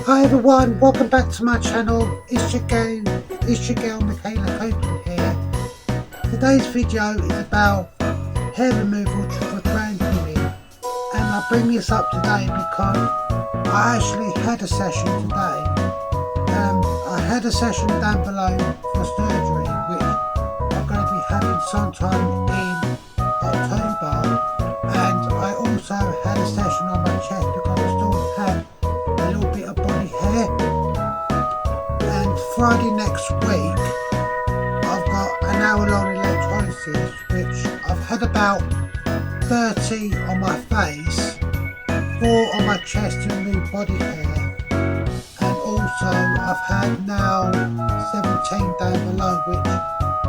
Hi everyone, welcome back to my channel. It's your girl Michaela Copeland here. Today's video is about hair removal for grand women, and I bring this up today because I actually had a session today. I had a session down below for surgery, which I'm going to be having sometime in October, and I also had a session on my chest because I still had a little bit of body hair. And Friday next week I've got an hour-long electrolysis, which I've had about 30 on my face, 4 on my chest to remove body hair, and also I've had now 17 down below, which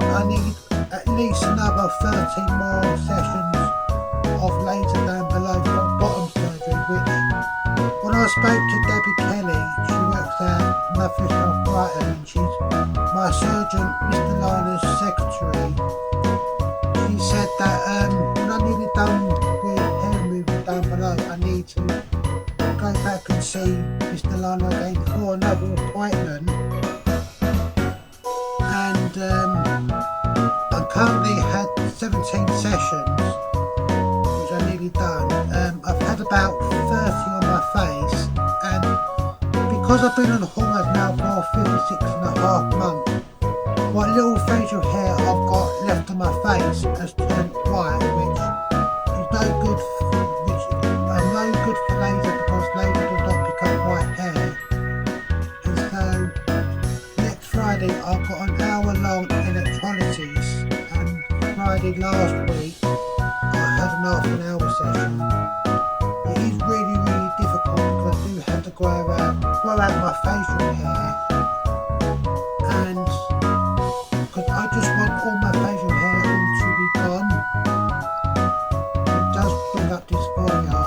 I need at least another 13 more sessions of laser down below for bottom surgery, which when I spoke to Debbie Kelly, she works at Nuffield, Brighton, and she's my surgeon, Mr Larner's secretary. She said that when I'm nearly done with hair removal down below, I need to go back and see Mr Larner again for another appointment. And I currently had 17 sessions, which are nearly done. I've had about 30 on my face, and because I've been on hormones now for 56.5 months, what little facial hair I've got left on my face has turned white, which is no good for laser, because laser does not pick up white hair. And so next Friday I've got an hour-long electrolysis, and Friday last week I had an half-an-hour session. It is really difficult because I do have to grow out my facial hair, and because I just want all my facial hair to be gone. It does bring up dysphoria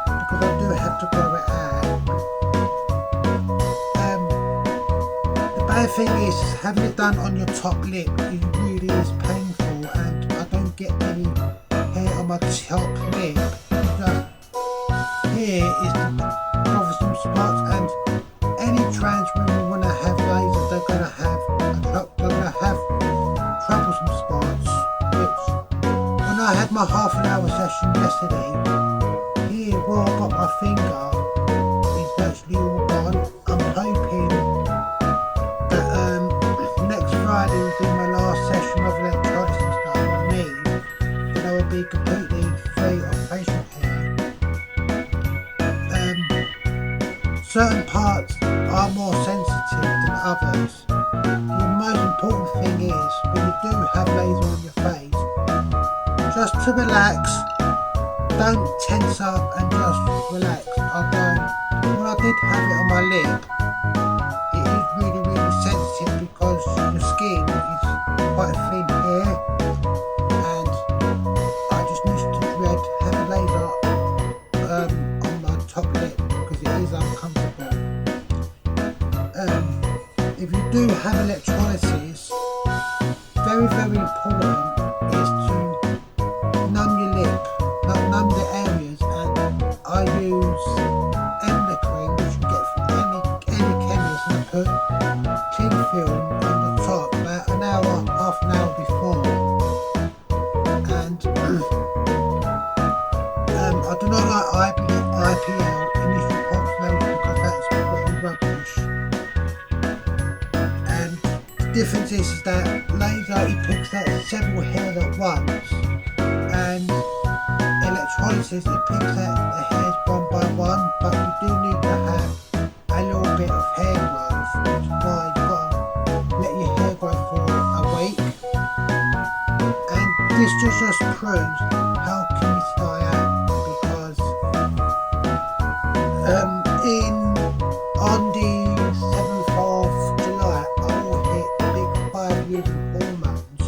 because I do have to grow it out. The bad thing is having it done on your top lip. It really is painful, and I don't get any hair on my top lip. Just here is the troublesome spots, and any trans women, when they have laser, they're going to have troublesome spots. Which, when I had my half-an-hour session yesterday, here where I got my finger is virtually all gone. I'm hoping that next Friday will be my last session of electrolysis that I will need, and I will be completely free of facial hair. Certain parts are more sensitive than others. The most important thing is, when you do have laser on your face, just to relax, don't tense up and just relax. When I did have it on my lip, it is really sensitive because your skin is quite thin here, and I just used to dread having laser on my top lip because it is uncomfortable. If you do have electrolysis, very important is to numb your lip, numb the areas, and I use cream, which you get from any chemist, and I put cling film on the top about an hour, half an hour before. And I do not like IPL, initial pulse laser, because that's pretty rubbish. And the difference is that laser, it picks out several hairs at once, and electrolysis, it picks out the hairs one by one, but you do need to have a little bit of hair growth, which is why you've got to let your hair grow for a week. And this just proves how chemists die out, because on the 7th of July I will hit the big 5 years of hormones.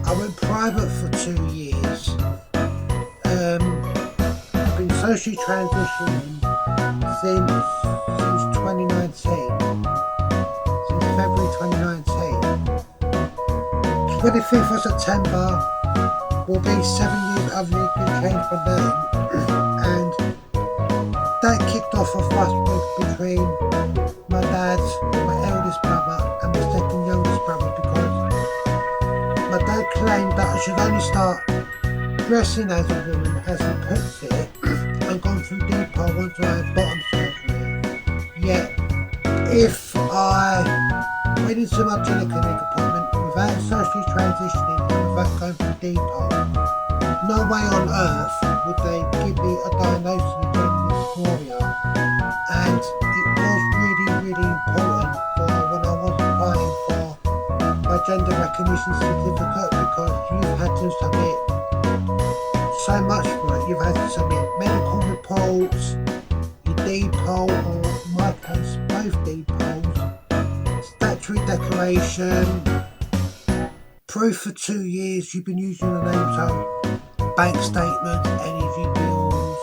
I went private for 2 years. I've been socially transitioning since 2019, since February 2019. 25th of September will be 7 years of legal change for them, and that kicked off a fuss between my dad, my eldest brother and my second youngest brother, because my dad claimed that I should only start dressing as a woman, as he puts it, and gone through depot once I had bottom surgery. Yet, if I went into my gynecologic appointment without surgery transitioning and without going through depot, no way on earth would they give me a diagnosis of gender dysphoria. And it was really important for when I was applying for my gender recognition certificate, because you've had to submit so much for it. You've had to submit medical reports, your depot, or in my case both depots, statutory declaration, proof for 2 years you've been using the name, so bank statements, energy bills,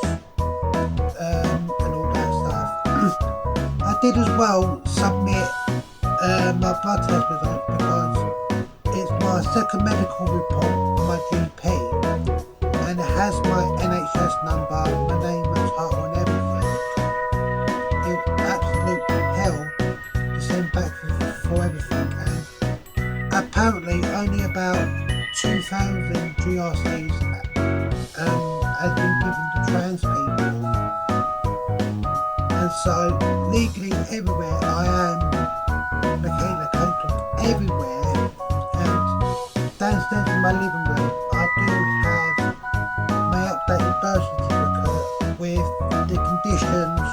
and all that stuff. I did as well submit my blood test results, because it's my second medical report from my GP, and it has my NHS number, my name and title and everything. It was absolute hell to send back for everything, and apparently only about 2,000 GRCs has been given to trans people. And so legally everywhere I am Michaela Copeland, everywhere, and downstairs in my living room I do have my updated birth certificate with the conditions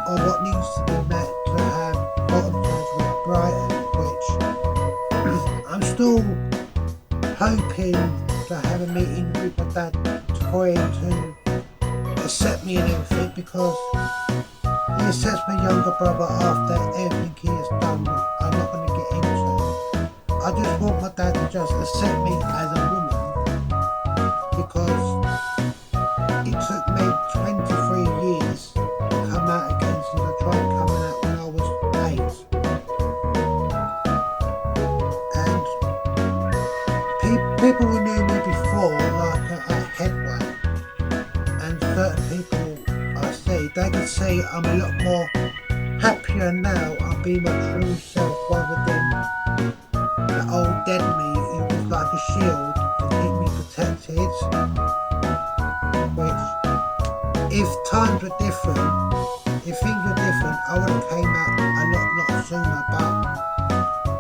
of what needs to be met to have bottom surgery at Brighton, which I'm still hoping to have a meeting with my dad for him to accept me and everything, because he accepts my younger brother after everything he has done, which I'm not going to get into. I just want my dad to just accept me as a woman, because it took me 23 years to come out again since I tried coming out when I was 8. And people who knew me before, like a headway, and certain people I see, they can see I'm a lot more happier now. I'll be my true self rather than the old dead me who was like a shield to keep me protected. Which, if times were different, if things were different, I would have came out a lot sooner. But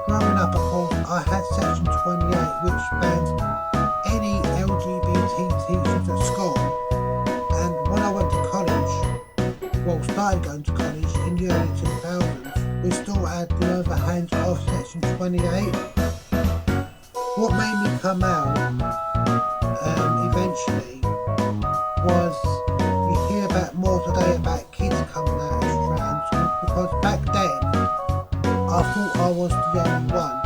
growing up, of course, I had section 28, which bans any LGBT teachers at school. And when I went to college, well, started going to college in the early 2000s, we still had the overhand of section 28. What made me come out eventually was, you hear about more today about kids coming out as trans, because back then I thought I was the only one.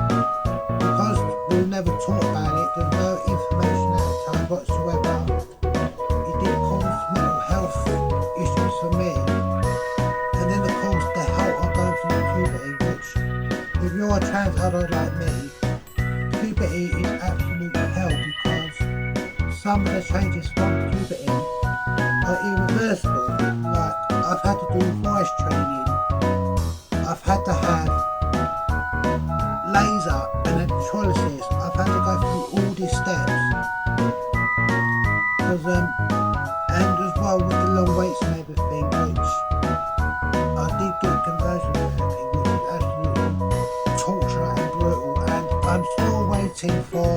Because we were never taught about it, there's no information at the time whatsoever. It did cause mental health issues for me. And then of course the hell of going through puberty, which, if you're a trans adult like me, puberty is absolute hell, because some of the changes from puberty are irreversible. Like, I've had to do voice training, I've had to have laser and electrolysis, I've had to go through all these steps. And as well with the long waits and everything, which I did get conversion therapy, which is absolutely torture and brutal, and I'm still waiting for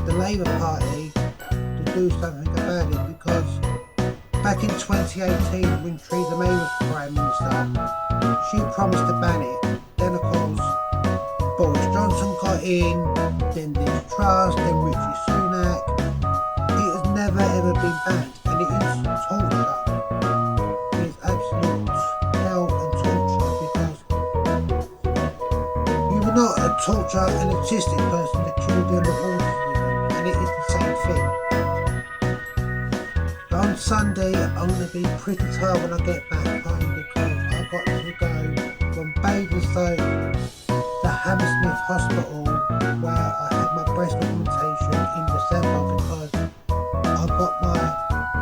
the Labour Party to do something about it, because back in 2018 when Theresa May was Prime Minister, she promised to ban it. Then of course Boris Johnson got in, then Liz Truss, then Richie Sunak. It has never ever been banned, and it is torture. It is absolute hell and torture, because you were not a torture an autistic person that killed them with autism, and it is the same thing. On Sunday I'm going to be pretty tired when I get back home, because I've got to go from Basingstoke to Hammersmith Hospital, where I had my breast augmentation in December, because I've got my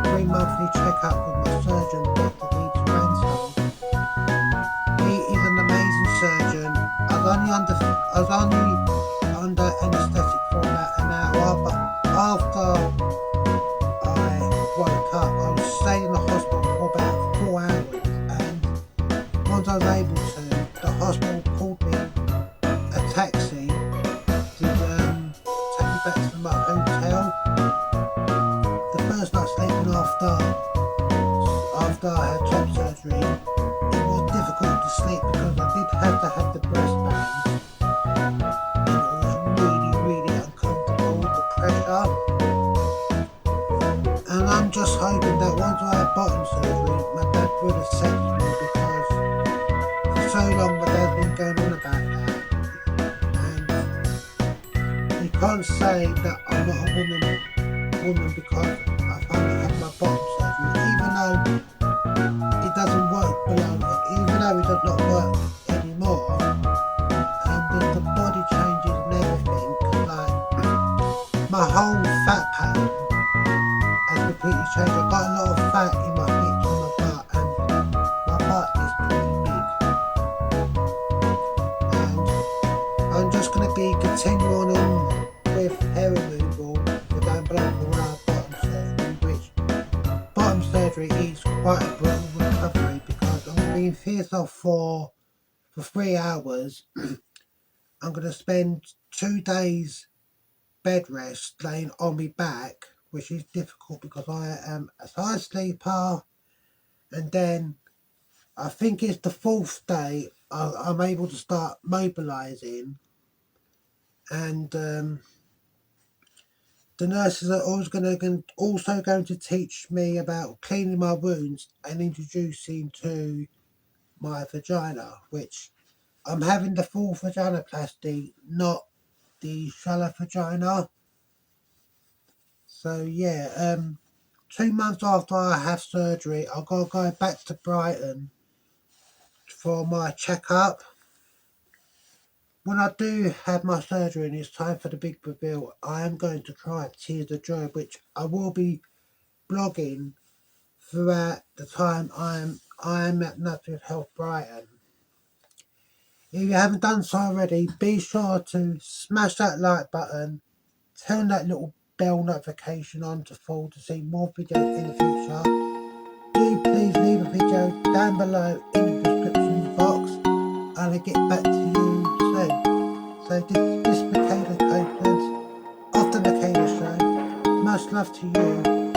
3-monthly checkup with my surgeon, Dr. was only under anaesthetic for about an hour, but after I woke up, I was staying in the hospital for about 4 hours, and once I was able to, the hospital called me a taxi to take me back to my hotel. The first night sleeping after I had top surgery, it was difficult to sleep because I did have to have the breast bands, and it was really uncomfortable, the pressure. And I'm just hoping that once I had bottom surgery, my dad would accept me, because for so long my dad's been going on about that. And you can't say that I'm not a woman because I've only had my bottom surgery, even though it doesn't work even though it does not work anymore. And the body changes and everything, like my whole fat pattern has completely changed. I've got a lot of fat in my hips and my butt, and my butt is pretty big. And I'm just going to be continuing on with hair removal for down below for our bottom surgery, which bottom surgery is quite a brutal recovery, because I'm being fearful for 3 hours. I'm going to spend 2 days bed rest laying on my back, which is difficult because I am a side sleeper. And then I think it's the 4th day I'm able to start mobilising, and the nurses are also going to teach me about cleaning my wounds and introducing to my vagina, which I'm having the full vaginoplasty, not the shallow vagina. So yeah, 2 months after I have surgery, I've got to go back to Brighton for my checkup. When I do have my surgery and it's time for the big reveal, I am going to cry tears of joy, which I will be blogging throughout the time I'm at Nuffield Health Brighton. If you haven't done so already, be sure to smash that like button, turn that little bell notification on to full to see more videos in the future. Do please leave a video down below in the description box, and I'll get back to you soon. So this is Michaela Copeland of the Michaela Show. Much love to you.